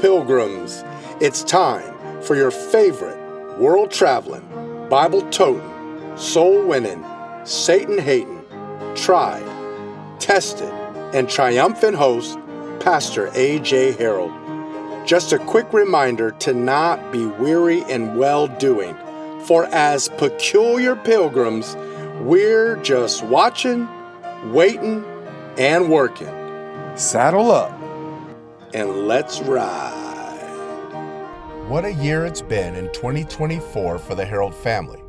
Pilgrims. It's time for your favorite world-traveling, Bible-toting, soul-winning, Satan-hating, tried, tested, and triumphant host, Pastor A.J. Harold. Just a quick reminder to not be weary in well-doing, for as peculiar pilgrims, we're just watching, waiting, and working. Saddle up And let's ride. What a year it's been in 2024 for the Harold family.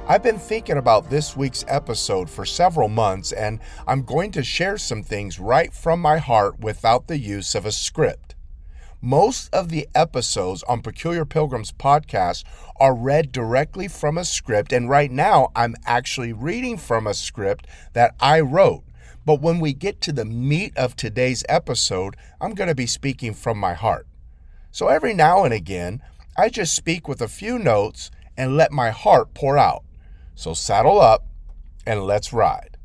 I've been thinking about this week's episode for several months, and I'm going to share some things right from my heart without the use of a script. Most of the episodes on Peculiar Pilgrims podcast are read directly from a script, and right now I'm actually reading from a script that I wrote. But when we get to the meat of today's episode, I'm going to be speaking from my heart. So every now and again, I just speak with a few notes and let my heart pour out. So saddle up and let's ride.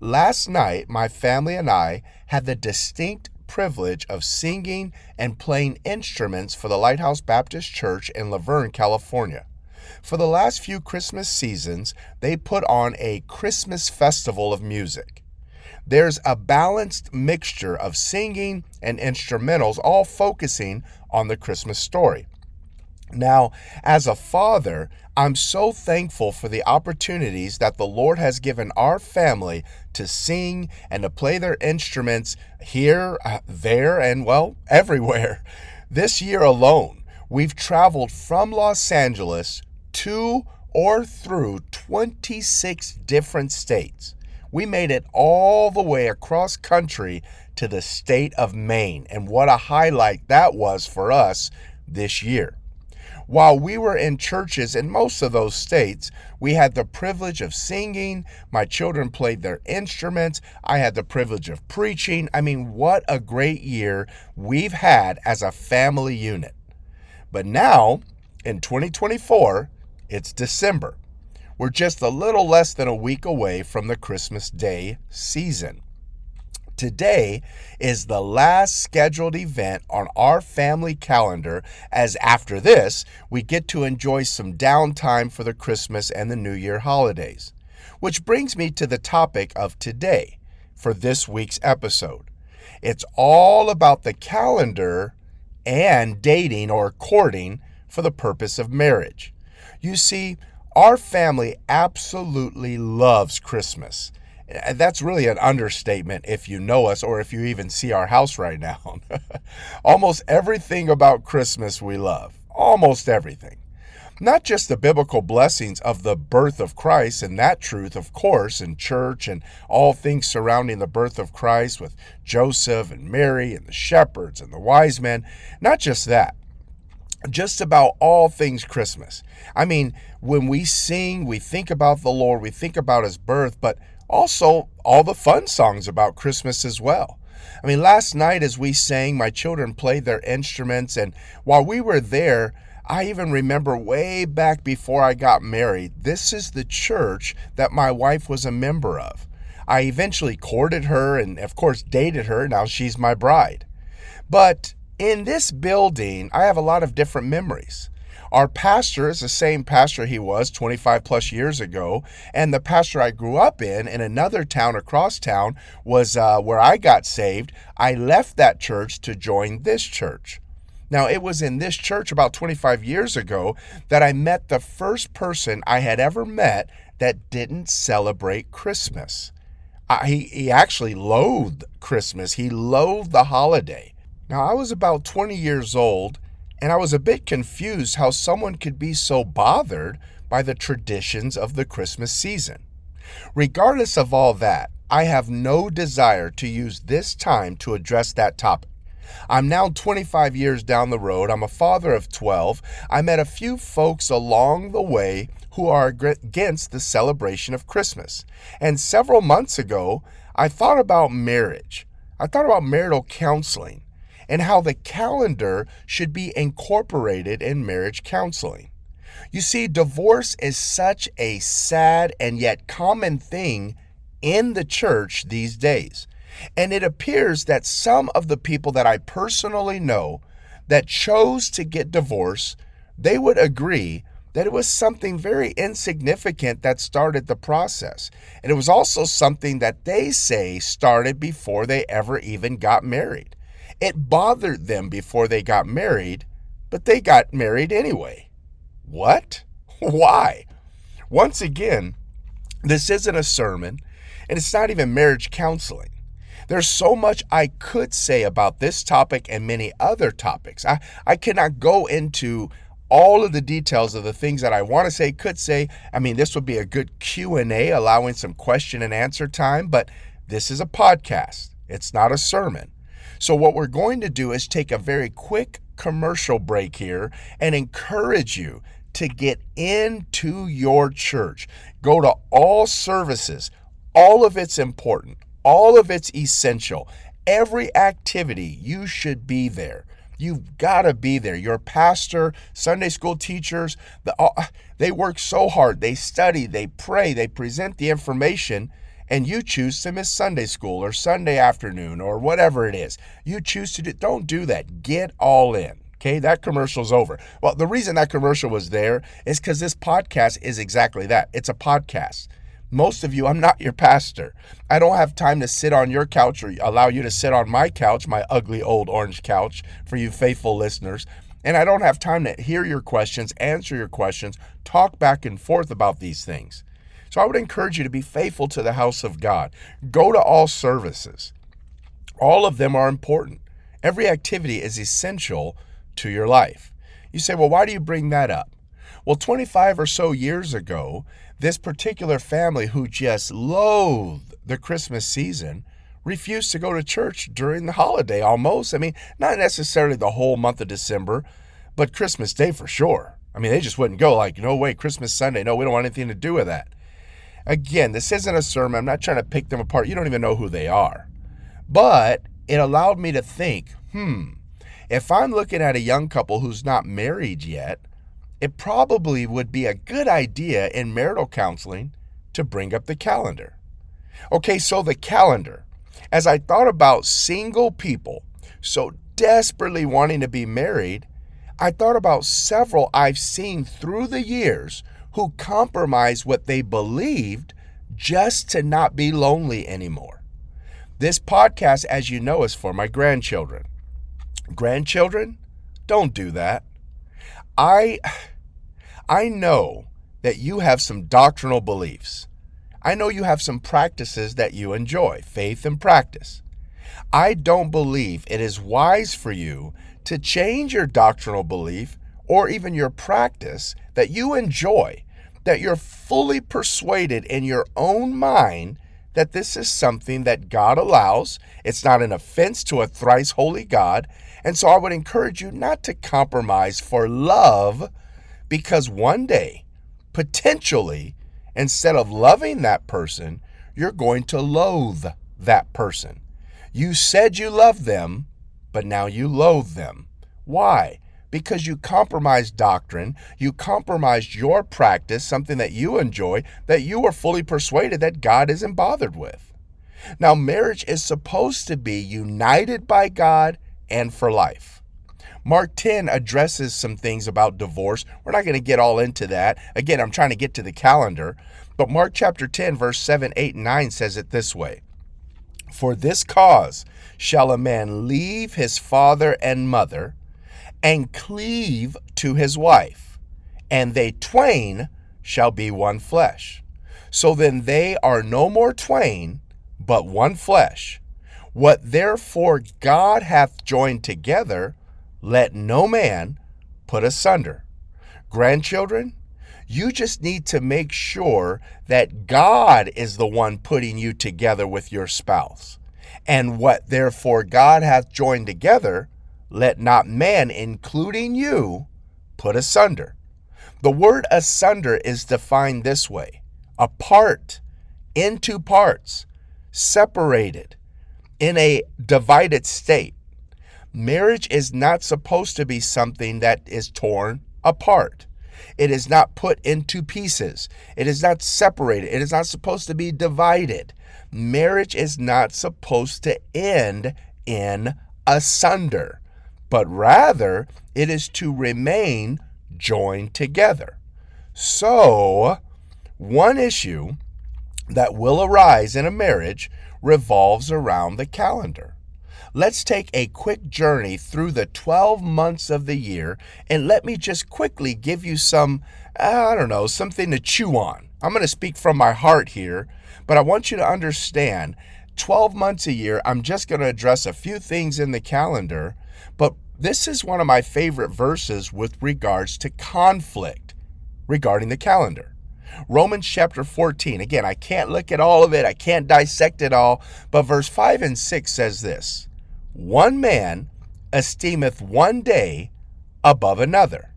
Last night, my family and I had the distinct privilege of singing and playing instruments for the Lighthouse Baptist Church in Laverne, California. For the last few Christmas seasons, they put on a Christmas festival of music. There's a balanced mixture of singing and instrumentals, all focusing on the Christmas story. Now, as a father, I'm so thankful for the opportunities that the Lord has given our family to sing and to play their instruments here, there, and well, everywhere. This year alone, we've traveled from Los Angeles to or through 26 different states. We made it all the way across country to the state of Maine, and what a highlight that was for us this year. While we were in churches in most of those states, we had the privilege of singing. My children played their instruments. I had the privilege of preaching. I mean, what a great year we've had as a family unit. But now, in 2024, it's December. We're just a little less than a week away from the Christmas Day season. Today is the last scheduled event on our family calendar, as after this, we get to enjoy some downtime for the Christmas and the New Year holidays. Which brings me to the topic of today for this week's episode. It's all about the calendar and dating or courting for the purpose of marriage. You see, our family absolutely loves Christmas. That's really an understatement if you know us or if you even see our house right now. Almost everything about Christmas we love. Almost everything. Not just the biblical blessings of the birth of Christ and that truth, of course, in church and all things surrounding the birth of Christ with Joseph and Mary and the shepherds and the wise men. Not just that. Just about all things Christmas. I mean, when we sing, we think about the Lord, we think about his birth, but also all the fun songs about Christmas as well. I mean, last night as we sang, my children played their instruments, and while we were there, I even remember way back before I got married, this is the church that my wife was a member of. I eventually courted her and, of course, dated her. Now she's my bride. But in this building, I have a lot of different memories. Our pastor is the same pastor he was 25 plus years ago, and the pastor I grew up in another town across town was where I got saved. I left that church to join this church. Now, it was in this church about 25 years ago that I met the first person I had ever met that didn't celebrate Christmas. He actually loathed Christmas. He loathed the holiday. Now, I was about 20 years old, and I was a bit confused how someone could be so bothered by the traditions of the Christmas season. Regardless of all that, I have no desire to use this time to address that topic. I'm now 25 years down the road. I'm a father of 12. I met a few folks along the way who are against the celebration of Christmas. And several months ago, I thought about marriage. I thought about marital counseling and how the calendar should be incorporated in marriage counseling. You see, divorce is such a sad and yet common thing in the church these days. And it appears that some of the people that I personally know, that chose to get divorced, they would agree that it was something very insignificant that started the process. And it was also something that they say started before they ever even got married. It bothered them before they got married, but they got married anyway. What? Why? Once again, this isn't a sermon, and it's not even marriage counseling. There's so much I could say about this topic and many other topics. I cannot go into all of the details of the things that I want to say, could say. I mean, this would be a good Q&A, allowing some question and answer time, but this is a podcast. It's not a sermon. So what we're going to do is take a very quick commercial break here and encourage you to get into your church. Go to all services. All of it's important. All of it's essential. Every activity, you should be there. You've got to be there. Your pastor, Sunday school teachers, they work so hard. They study, they pray, they present the information, and you choose to miss Sunday school or Sunday afternoon or whatever it is. You choose to do. Don't do that. Get all in. Okay, that commercial's over. Well, the reason that commercial was there is because this podcast is exactly that. It's a podcast. Most of you, I'm not your pastor. I don't have time to sit on your couch or allow you to sit on my couch, my ugly old orange couch, for you faithful listeners. And I don't have time to hear your questions, answer your questions, talk back and forth about these things. So I would encourage you to be faithful to the house of God. Go to all services. All of them are important. Every activity is essential to your life. You say, well, why do you bring that up? Well, 25 or so years ago, this particular family who just loathed the Christmas season refused to go to church during the holiday almost. I mean, not necessarily the whole month of December, but Christmas Day for sure. I mean, they just wouldn't go, like, no way, Christmas Sunday. No, we don't want anything to do with that. Again, this isn't a sermon. I'm not trying to pick them apart. You don't even know who they are. But it allowed me to think, if I'm looking at a young couple who's not married yet, it probably would be a good idea in marital counseling to bring up the calendar. Okay, so the calendar. As I thought about single people so desperately wanting to be married, I thought about several I've seen through the years who compromised what they believed just to not be lonely anymore. This podcast, as you know, is for my grandchildren. Grandchildren, don't do that. I know that you have some doctrinal beliefs. I know you have some practices that you enjoy, faith and practice. I don't believe it is wise for you to change your doctrinal belief or even your practice that you enjoy, that you're fully persuaded in your own mind that this is something that God allows. It's not an offense to a thrice holy God. And so I would encourage you not to compromise for love, because one day, potentially, instead of loving that person, you're going to loathe that person. You said you loved them, but now you loathe them. Why? Because you compromised doctrine, you compromised your practice, something that you enjoy, that you are fully persuaded that God isn't bothered with. Now, marriage is supposed to be united by God and for life. Mark 10 addresses some things about divorce. We're not going to get all into that. Again, I'm trying to get to the calendar. But Mark chapter 10, verse 7, 8, and 9 says it this way. For this cause shall a man leave his father and mother, and cleave to his wife, and they twain shall be one flesh. So then they are no more twain, but one flesh. What therefore God hath joined together, let no man put asunder. Grandchildren, you just need to make sure that God is the one putting you together with your spouse. And what therefore God hath joined together, let not man, including you, put asunder. The word asunder is defined this way: apart, into parts, separated, in a divided state. Marriage is not supposed to be something that is torn apart. It is not put into pieces. It is not separated. It is not supposed to be divided. Marriage is not supposed to end in asunder. but rather it is to remain joined together. So, one issue that will arise in a marriage revolves around the calendar. Let's take a quick journey through the 12 months of the year, and let me just quickly give you something to chew on. I'm going to speak from my heart here, but I want you to understand 12 months a year, I'm just going to address a few things in the calendar, but this is one of my favorite verses with regards to conflict regarding the calendar. Romans chapter 14. Again, I can't look at all of it. I can't dissect it all. But verse 5 and 6 says this: one man esteemeth one day above another.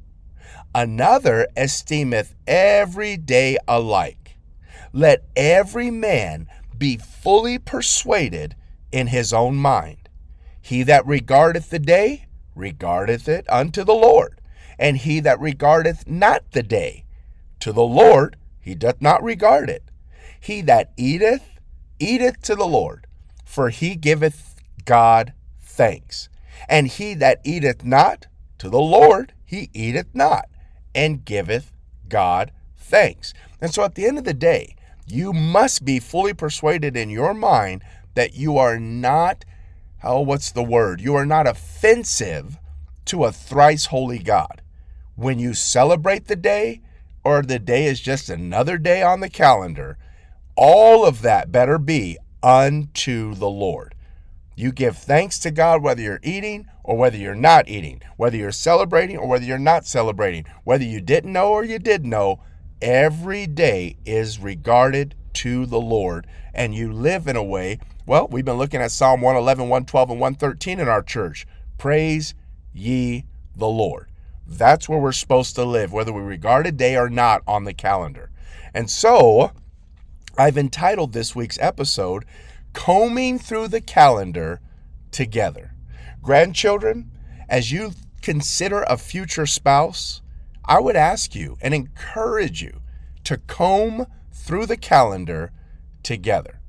Another esteemeth every day alike. Let every man be fully persuaded in his own mind. He that regardeth the day, regardeth it unto the Lord. And he that regardeth not the day, to the Lord he doth not regard it. He that eateth, eateth to the Lord, for he giveth God thanks. And he that eateth not, to the Lord he eateth not, and giveth God thanks. And so at the end of the day, you must be fully persuaded in your mind that you are not, you are not offensive to a thrice holy God. When you celebrate the day, or the day is just another day on the calendar, all of that better be unto the Lord. You give thanks to God whether you're eating or whether you're not eating, whether you're celebrating or whether you're not celebrating, whether you didn't know or you did know. Every day is regarded to the Lord, and you live in a way, we've been looking at Psalm 111, 112, and 113 in our church. Praise ye the Lord. That's where we're supposed to live, whether we regard a day or not on the calendar. And so, I've entitled this week's episode, Combing Through the Calendar Together. Grandchildren, as you consider a future spouse, I would ask you and encourage you to comb through the calendar together.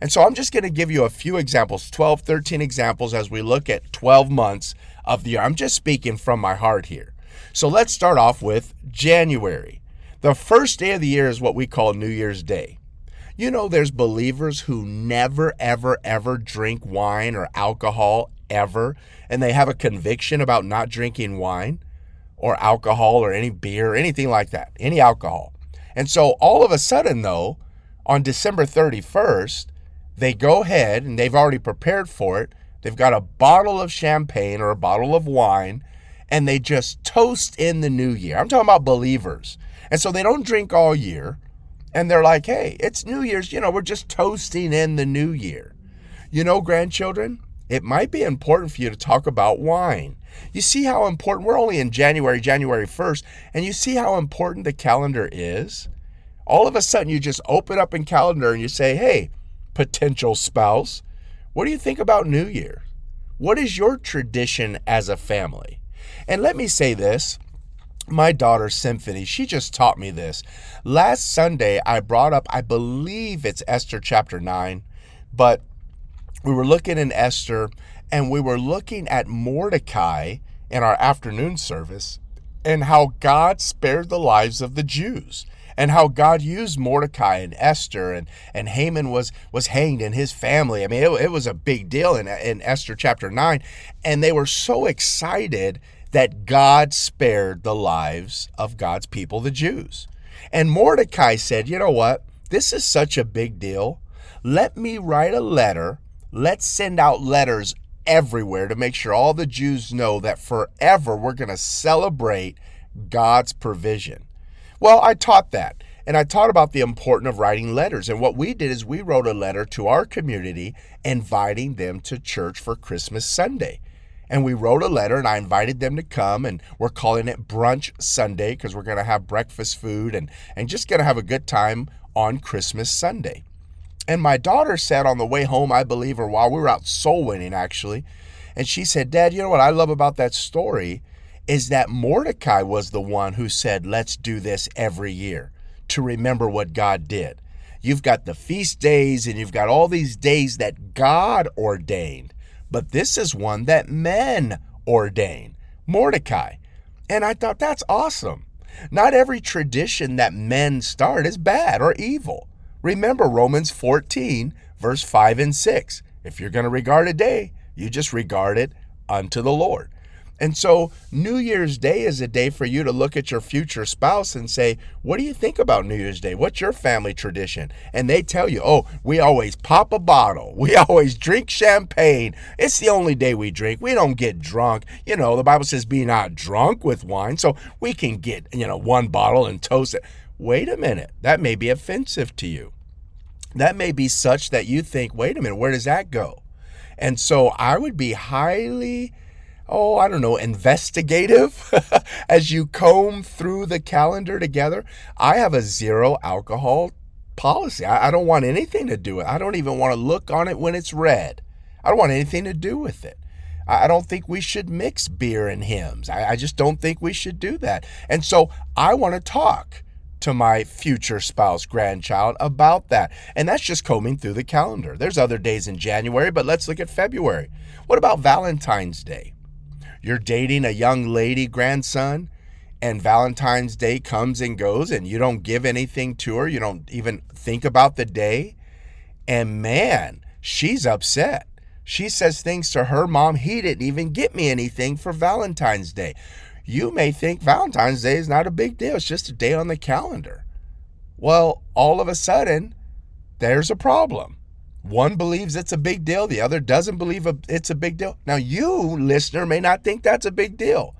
And so I'm just going to give you a few examples, 12, 13 examples as we look at 12 months of the year. I'm just speaking from my heart here. So let's start off with January. The first day of the year is what we call New Year's Day. You know, there's believers who never, ever, ever drink wine or alcohol ever, and they have a conviction about not drinking wine or alcohol or any beer or anything like that, any alcohol. And so all of a sudden, though, on December 31st, they go ahead and they've already prepared for it. They've got a bottle of champagne or a bottle of wine, and they just toast in the new year. I'm talking about believers. And so they don't drink all year, and they're like, hey, it's New Year's, we're just toasting in the new year. Grandchildren, it might be important for you to talk about wine. You see how important, we're only in January 1st, and you see how important the calendar is? All of a sudden, you just open up in calendar and you say, hey, potential spouse, what do you think about New Year? What is your tradition as a family? And let me say this, my daughter Symphony, she just taught me this. Last Sunday, I brought up, I believe it's Esther chapter 9, but we were looking in Esther, and we were looking at Mordecai in our afternoon service, and how God spared the lives of the Jews, and how God used Mordecai and Esther, and Haman was hanged in his family. I mean, it was a big deal in Esther chapter 9, and they were so excited that God spared the lives of God's people, the Jews. And Mordecai said, you know what? This is such a big deal. Let me write a letter. Let's send out letters everywhere to make sure all the Jews know that forever we're going to celebrate God's provision. Well, I taught that, and I taught about the importance of writing letters. And what we did is we wrote a letter to our community inviting them to church for Christmas Sunday. And we wrote a letter, and I invited them to come, and we're calling it Brunch Sunday because we're going to have breakfast food and just going to have a good time on Christmas Sunday. And my daughter said on the way home, I believe, or while we were out soul winning, actually, and she said, Dad, you know what I love about that story is that Mordecai was the one who said, let's do this every year to remember what God did. You've got the feast days, and you've got all these days that God ordained. But this is one that men ordain? Mordecai. And I thought, that's awesome. Not every tradition that men start is bad or evil. Remember Romans 14, verse 5 and 6. If you're going to regard a day, you just regard it unto the Lord. And so New Year's Day is a day for you to look at your future spouse and say, what do you think about New Year's Day? What's your family tradition? And they tell you, oh, we always pop a bottle. We always drink champagne. It's the only day we drink. We don't get drunk. You know, the Bible says be not drunk with wine. So we can get, one bottle and toast it. Wait a minute. That may be offensive to you. That may be such that you think, wait a minute, where does that go? And so I would be highly investigative as you comb through the calendar together. I have a zero alcohol policy. I don't want anything to do with it. I don't even want to look on it when it's red. I don't want anything to do with it. I don't think we should mix beer and hymns. I just don't think we should do that. And so I want to talk to my future spouse, grandchild about that. And that's just combing through the calendar. There's other days in January, but let's look at February. What about Valentine's Day? You're dating a young lady, grandson, and Valentine's Day comes and goes and you don't give anything to her. You don't even think about the day. And man, she's upset. She says things to her mom. He didn't even get me anything for Valentine's Day. You may think Valentine's Day is not a big deal. It's just a day on the calendar. Well, all of a sudden, there's a problem. One believes it's a big deal. The other doesn't believe it's a big deal. Now, you, listener, may not think that's a big deal.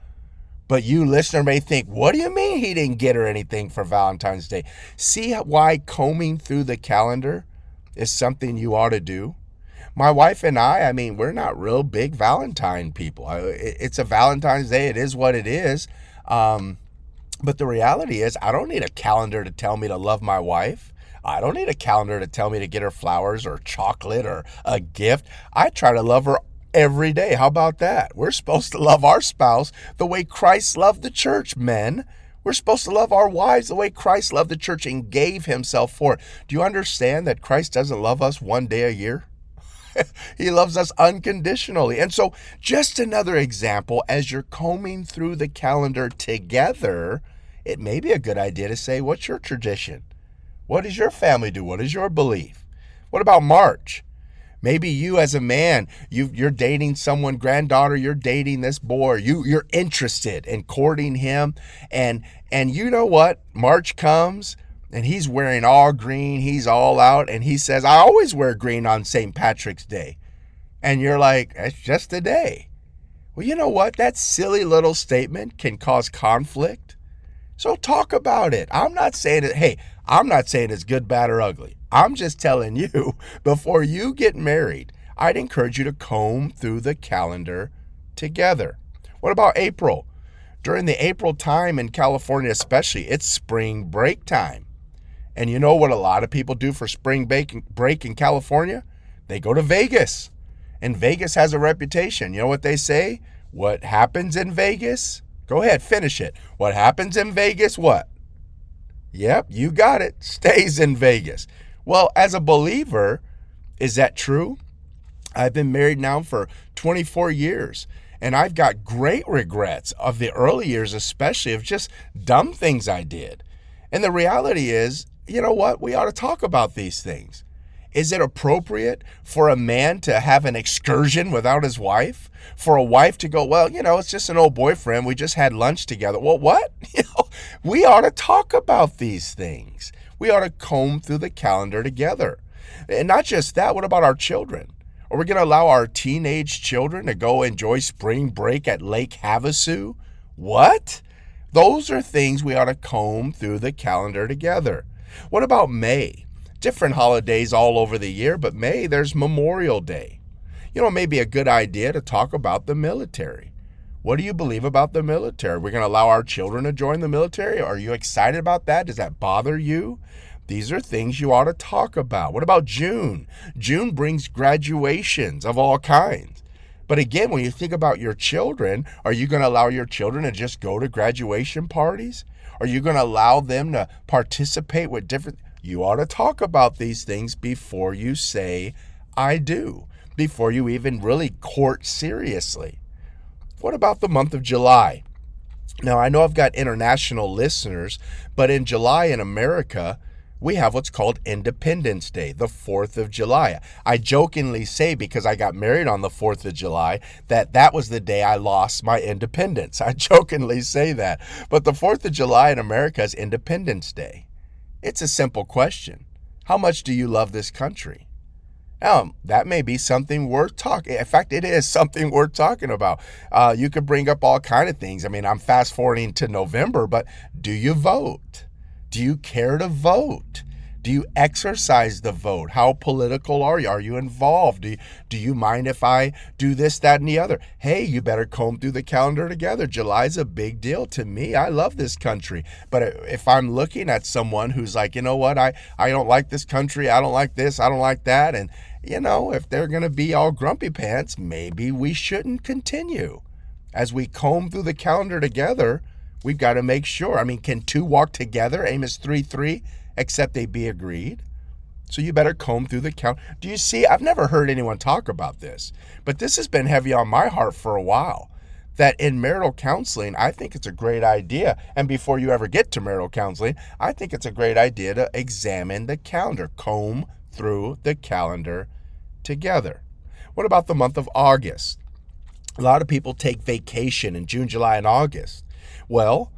But you, listener, may think, what do you mean he didn't get her anything for Valentine's Day? See why combing through the calendar is something you ought to do? My wife and I mean, we're not real big Valentine people. It's a Valentine's Day. It is what it is. But the reality is, I don't need a calendar to tell me to love my wife. I don't need a calendar to tell me to get her flowers or chocolate or a gift. I try to love her every day. How about that? We're supposed to love our spouse the way Christ loved the church, men. We're supposed to love our wives the way Christ loved the church and gave himself for it. Do you understand that Christ doesn't love us one day a year? He loves us unconditionally. And so just another example, as you're combing through the calendar together, it may be a good idea to say, what's your tradition? What does your family do? What is your belief? What about March? Maybe you as a man, you're dating someone, granddaughter, you're dating this boy, you're interested in courting him. And you know what? March comes and he's wearing all green, he's all out, and he says, I always wear green on St. Patrick's Day. And you're like, it's just a day. Well, you know what? That silly little statement can cause conflict. So talk about it. I'm not saying it's good, bad, or ugly. I'm just telling you, before you get married, I'd encourage you to comb through the calendar together. What about April? During the April time in California especially, it's spring break time. And you know what a lot of people do for spring break in California? They go to Vegas. And Vegas has a reputation. You know what they say? What happens in Vegas? Go ahead, finish it. What happens in Vegas, what? Yep, you got it. Stays in Vegas. Well, as a believer, is that true? I've been married now for 24 years, and I've got great regrets of the early years, especially of just dumb things I did. And the reality is, you know what? We ought to talk about these things. Is it appropriate for a man to have an excursion without his wife? For a wife to go, well, it's just an old boyfriend. We just had lunch together. Well, what? We ought to talk about these things. We ought to comb through the calendar together. And not just that, what about our children? Are we going to allow our teenage children to go enjoy spring break at Lake Havasu? What? Those are things we ought to comb through the calendar together. What about May? Different holidays all over the year, but May, there's Memorial Day. It may be a good idea to talk about the military. What do you believe about the military? Are we going to allow our children to join the military? Are you excited about that? Does that bother you? These are things you ought to talk about. What about June? June brings graduations of all kinds. But again, when you think about your children, are you going to allow your children to just go to graduation parties? Are you going to allow them to participate with different... You ought to talk about these things before you say, I do, before you even really court seriously. What about the month of July? Now, I know I've got international listeners, but in July in America, we have what's called Independence Day, the 4th of July. I jokingly say, because I got married on the 4th of July, that was the day I lost my independence. I jokingly say that. But the 4th of July in America is Independence Day. It's a simple question. How much do you love this country? Now, that may be something worth talking. In fact, it is something worth talking about. You could bring up all kind of things. I mean, I'm fast forwarding to November, but do you vote? Do you care to vote? Do you exercise the vote? How political are you? Are you involved? Do you mind if I do this, that, and the other? Hey, you better comb through the calendar together. July's a big deal to me. I love this country. But if I'm looking at someone who's like, you know what, I don't like this country, I don't like this, I don't like that, and if they're going to be all grumpy pants, maybe we shouldn't continue. As we comb through the calendar together, we've got to make sure. I mean, can two walk together, Amos 3:3, except they be agreed? So you better comb through the calendar. Do you see? I've never heard anyone talk about this, but this has been heavy on my heart for a while, that in marital counseling, I think it's a great idea. And before you ever get to marital counseling, I think it's a great idea to examine the calendar, comb through the calendar together. What about the month of August? A lot of people take vacation in June, July, and August. Well,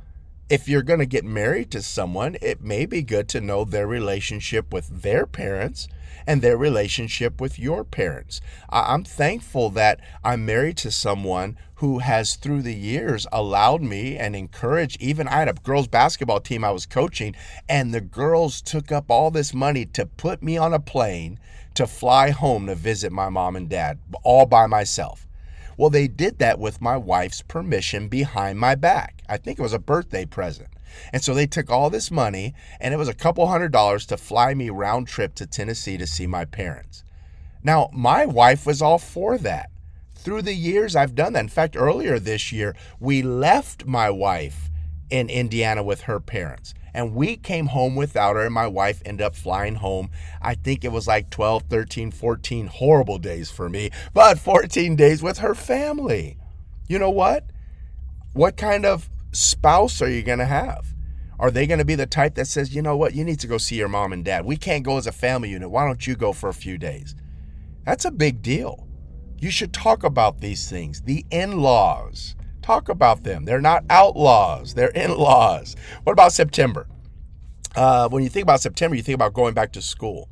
if you're going to get married to someone, it may be good to know their relationship with their parents and their relationship with your parents. I'm thankful that I'm married to someone who has, through the years, allowed me and encouraged. Even I had a girls' basketball team I was coaching, and the girls took up all this money to put me on a plane to fly home to visit my mom and dad, all by myself. Well, they did that with my wife's permission behind my back. I think it was a birthday present. And so they took all this money, and it was a couple $100 to fly me round trip to Tennessee to see my parents. Now, my wife was all for that. Through the years, I've done that. In fact, earlier this year, we left my wife in Indiana with her parents, and we came home without her, and my wife ended up flying home. I think it was like 12, 13, 14 horrible days for me, but 14 days with her family. You know what? What kind of spouse are you going to have? Are they going to be the type that says, you know what, you need to go see your mom and dad. We can't go as a family unit. Why don't you go for a few days? That's a big deal. You should talk about these things. The in-laws. Talk about them. They're not outlaws. They're in-laws. What about September? When you think about September, you think about going back to school.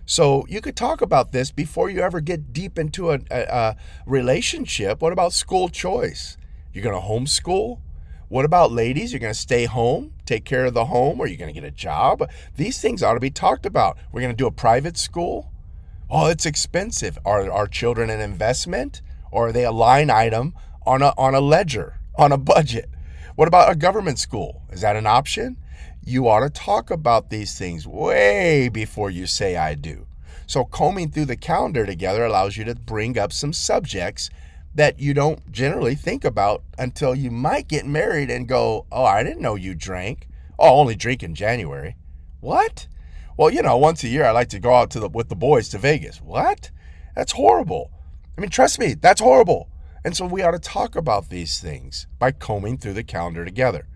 So you could talk about this before you ever get deep into a relationship. What about school choice? You're going to homeschool? What about ladies? You're going to stay home, take care of the home, or you're going to get a job? These things ought to be talked about. We're going to do a private school? Oh, it's expensive. Are our children an investment, or are they a line item on a ledger, on a budget? What about a government school? Is that an option? You ought to talk about these things way before you say I do. So combing through the calendar together allows you to bring up some subjects that you don't generally think about until you might get married and go, oh, I didn't know you drank. Oh, I only drink in January. What? Well, once a year I like to go out with the boys to Vegas. What? That's horrible. I mean, trust me, that's horrible. And so we ought to talk about these things by combing through the calendar together.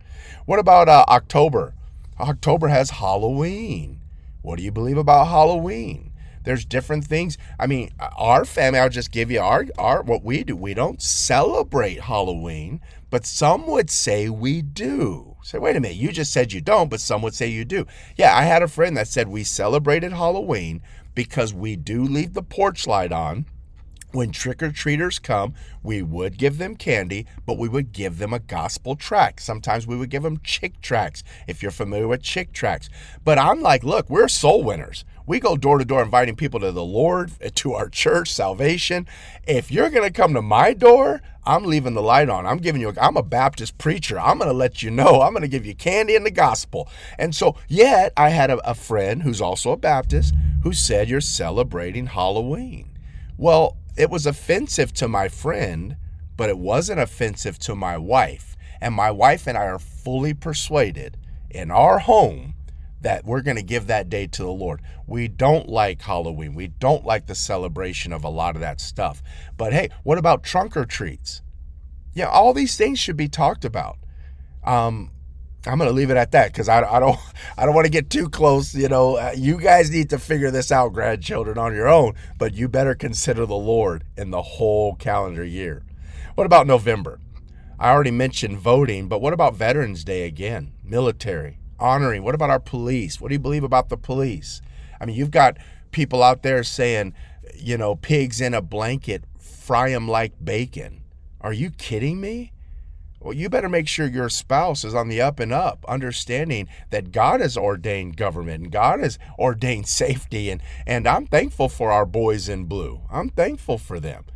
What about October? October has Halloween. What do you believe about Halloween? There's different things. I mean, our family, I'll just give you our what we do. We don't celebrate Halloween, but some would say we do. Say, wait a minute, you just said you don't, but some would say you do. Yeah, I had a friend that said we celebrated Halloween because we do leave the porch light on. When trick-or-treaters come, we would give them candy, but we would give them a gospel tract. Sometimes we would give them Chick tracts, if you're familiar with Chick tracts. But I'm like, look, we're soul winners. We go door to door inviting people to the Lord, to our church, salvation. If you're going to come to my door, I'm leaving the light on. I'm a Baptist preacher. I'm going to let you know. I'm going to give you candy and the gospel. And so, yet, I had a friend who's also a Baptist who said, you're celebrating Halloween. Well, it was offensive to my friend, but it wasn't offensive to my wife. And my wife and I are fully persuaded in our home that we're going to give that day to the Lord. We don't like Halloween. We don't like the celebration of a lot of that stuff. But hey, what about trunk or treats? Yeah, all these things should be talked about. I'm going to leave it at that because I don't want to get too close. You guys need to figure this out, grandchildren, on your own. But you better consider the Lord in the whole calendar year. What about November? I already mentioned voting, but what about Veterans Day again? Military, honoring. What about our police? What do you believe about the police? I mean, you've got people out there saying, pigs in a blanket, fry them like bacon. Are you kidding me? Well, you better make sure your spouse is on the up and up, understanding that God has ordained government and God has ordained safety. And I'm thankful for our boys in blue. I'm thankful for them.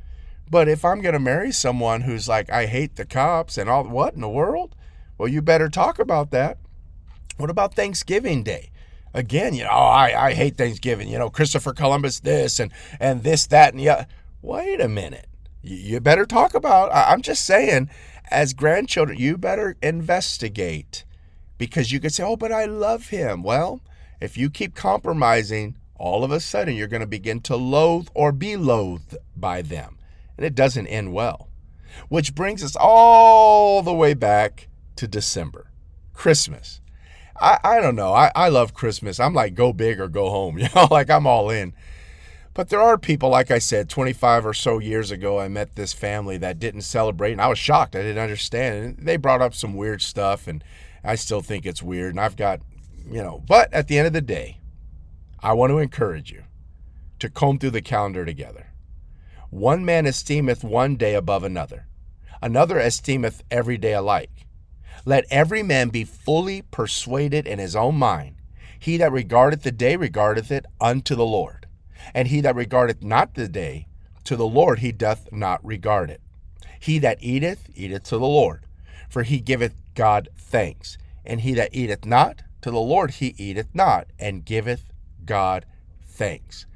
But if I'm going to marry someone who's like, I hate the cops and all, what in the world? Well, you better talk about that. What about Thanksgiving Day? Again, I hate Thanksgiving. Christopher Columbus this and this, that, and yeah. Wait a minute. You better talk about, I'm just saying, as grandchildren, you better investigate, because you could say, oh, but I love him. Well, if you keep compromising, all of a sudden you're going to begin to loathe or be loathed by them. And it doesn't end well. Which brings us all the way back to December, Christmas. I don't know. I love Christmas. I'm like, go big or go home. Like I'm all in. But there are people, like I said, 25 or so years ago, I met this family that didn't celebrate, and I was shocked. I didn't understand. And they brought up some weird stuff, and I still think it's weird. And I've got, but at the end of the day, I want to encourage you to comb through the calendar together. One man esteemeth one day above another. Another esteemeth every day alike. Let every man be fully persuaded in his own mind. He that regardeth the day regardeth it unto the Lord. And he that regardeth not the day, to the Lord he doth not regard it. He that eateth, eateth to the Lord, for he giveth God thanks. And he that eateth not, to the Lord he eateth not, and giveth God thanks.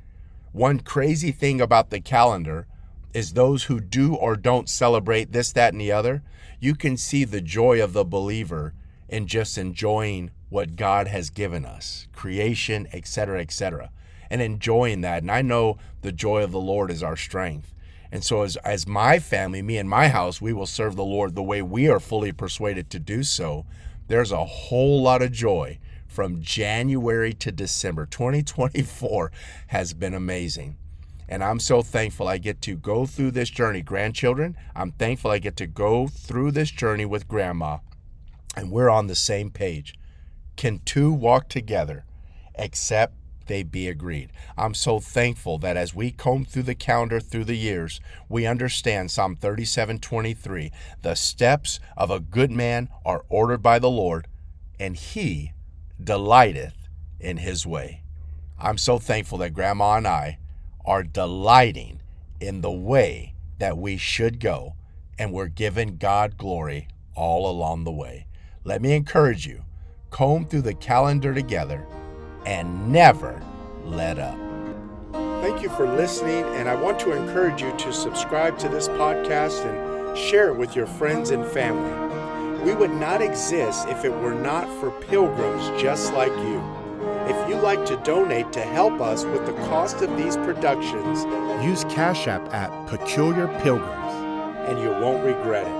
One crazy thing about the calendar is those who do or don't celebrate this, that, and the other, you can see the joy of the believer in just enjoying what God has given us, creation, etc., and enjoying that. And I know the joy of the Lord is our strength. And so as my family, me and my house, we will serve the Lord the way we are fully persuaded to do so. There's a whole lot of joy from January to December. 2024 has been amazing. And I'm so thankful I get to go through this journey. Grandchildren, I'm thankful I get to go through this journey with Grandma. And we're on the same page. Can two walk together except they be agreed? I'm so thankful that as we comb through the calendar through the years, we understand Psalm 37:23. The steps of a good man are ordered by the Lord, and he delighteth in his way. I'm so thankful that Grandma and I are delighting in the way that we should go, and we're giving God glory all along the way. Let me encourage you, comb through the calendar together and never let up. Thank you for listening, and I want to encourage you to subscribe to this podcast and share it with your friends and family. We would not exist if it were not for pilgrims just like you. If you'd like to donate to help us with the cost of these productions, use Cash App at Peculiar Pilgrims, and you won't regret it.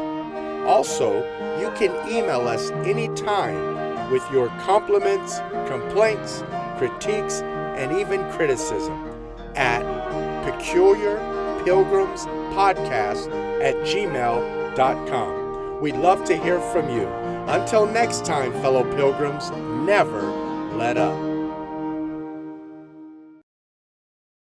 Also, you can email us anytime with your compliments, complaints, critiques, and even criticism at peculiarpilgrimspodcast@gmail.com. We'd love to hear from you. Until next time, fellow pilgrims, never let up.